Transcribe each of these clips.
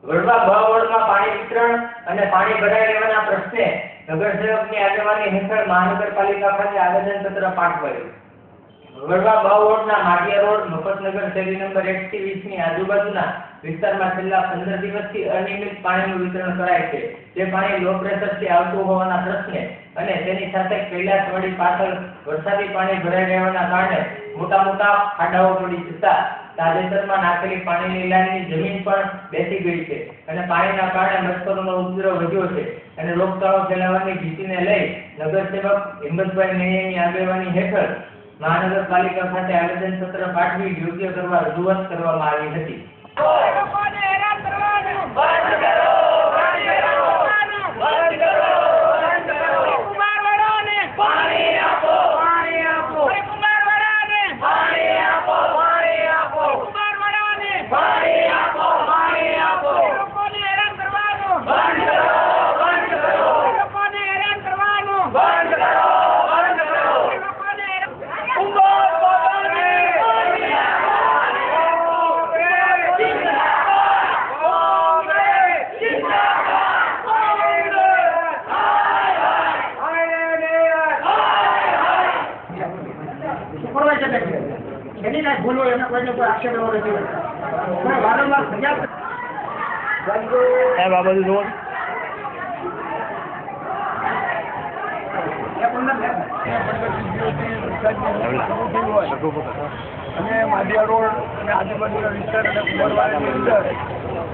વડવા બ વોર્ડમાં પાણી વિતરણ અને પાણી ભરાઈ રહેવાના પ્રશ્ને નગરસેવકની આગેવાની હેઠળ મહાનગરપાલિકા ખાતે આવેદનપત્ર પાઠવાયું. વડવા બ વોર્ડના માટિયા રોડ મફતનગર શેરી નંબર 1 થી 20 ની આજુબાજુના વિસ્તારમાં છેલ્લા 15 દિવસથી અનિયમિત પાણીનું વિતરણ કરાય છે. જે પાણી લો પ્રેશરથી આવતું હોવાના પ્રશ્ને અને તેની સાથે કૈલાસવાડી પાછળ વરસાદી પાણી ભરાઈ રહેવાના કારણે મોટા ખાડાઓ પડી જતા તાજેતરમાં નાખેલી પાણીની લાઈનની જમીન પણ બેસી ગઈ છે અને પાણીના કારણે મચ્છરોનો ઉપદ્રવ વધ્યો છે અને રોગચાળો ફેલાવાની ભીતિને લઈ નગરસેવક હિંમતભાઈ નૈયાની આગેવાની હેઠળ મહાનગરપાલિકા ખાતે આવેદનપત્ર પાઠવી યોગ્ય કરવા રજૂઆત કરવામાં આવી હતી. ભૂલો એના કોઈને કોઈ આક્ષેપ એવો નથી પણ વારંવાર ફરિયાદ સાહેબ આ બધું જોવો અને માઢિયા રોડ અને આજુબાજુના વિસ્તાર અને કુંવરવાડાની અંદર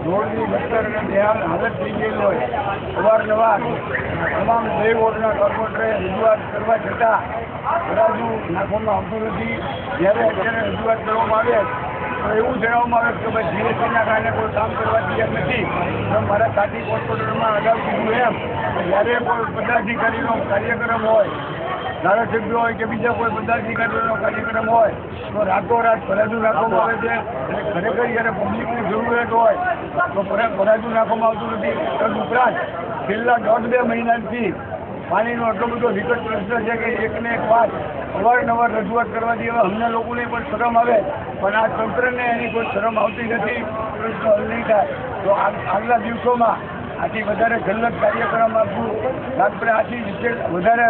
રોડની લશ્કર અને બેહાલ હાલત થઈ ગયેલી હોય અવારનવાર તમામ 2 વોર્ડના કોર્પોરેટરે રજૂઆત કરવા છતાં તરાજુ નાખવામાં આવતું નથી. જ્યારે અત્યારે રજૂઆત કરવામાં આવે તો એવું જણાવવામાં આવે કે ભાઈ જીએસટીના કારણે કોઈ કામ કરવા તૈયાર નથી. તો મારા સાથી કોર્પોરેટરમાં અગાઉ કીધું એમ જ્યારે કોઈ પદાધિકારીનો કાર્યક્રમ હોય, ધારાસભ્ય હોય કે બીજા કોઈ પદાધિકારીનો કાર્યક્રમ હોય તો રાતોરાત ફરાજુ નાખવામાં આવે છે અને ખરેખર જ્યારે પબ્લિકની જરૂરિયાત હોય તો ફરાજુ નાખવામાં આવતું નથી. તદુપરાંત છેલ્લા 1.5-2 મહિનાથી પાણીનો એટલો બધો વિકટ પ્રશ્ન છે કે એકને એક વાત અવારનવાર રજૂઆત કરવાથી હવે અમને લોકોને પણ શરમ આવે પણ આ તંત્રને એની કોઈ શરમ આવતી નથી. પ્રશ્ન હલ નહીં થાય તો આગલા દિવસોમાં આથી વધારે જલ્લત કાર્યક્રમ આપવું આપણે આથી વધારે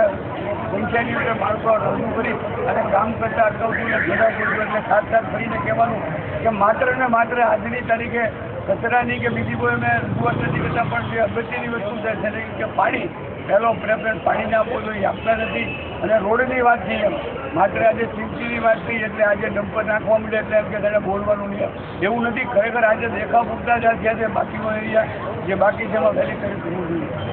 સંખ્યાની રીતે માણસો રજૂ કરી અને કામ કરતા અટકાવતું ને ઘણા પૂરતું એટલે સાથ કરીને કહેવાનું કે માત્ર ને માત્ર આજની તારીખે કચરાની કે બીજી કોઈ અમે રજૂઆત નથી કરતા પણ જે અગત્યની વસ્તુ છે જેને કે પાણી પહેલો પ્રેફરન્સ પાણીને આપવો જોઈએ આપતા નથી. અને રોડની વાત થઈ એમ માત્ર આજે સિંચીની વાત થઈ એટલે આજે ડમ્પર નાખવા મળે એટલે એમ કે તેને બોલવાનું નહીં એવું નથી. ખરેખર આજે દેખાવ પૂરતા જ થયા છે. બાકીનો એરિયા જે બાકી છે એમાં વેલી કરી કરવું જોઈએ.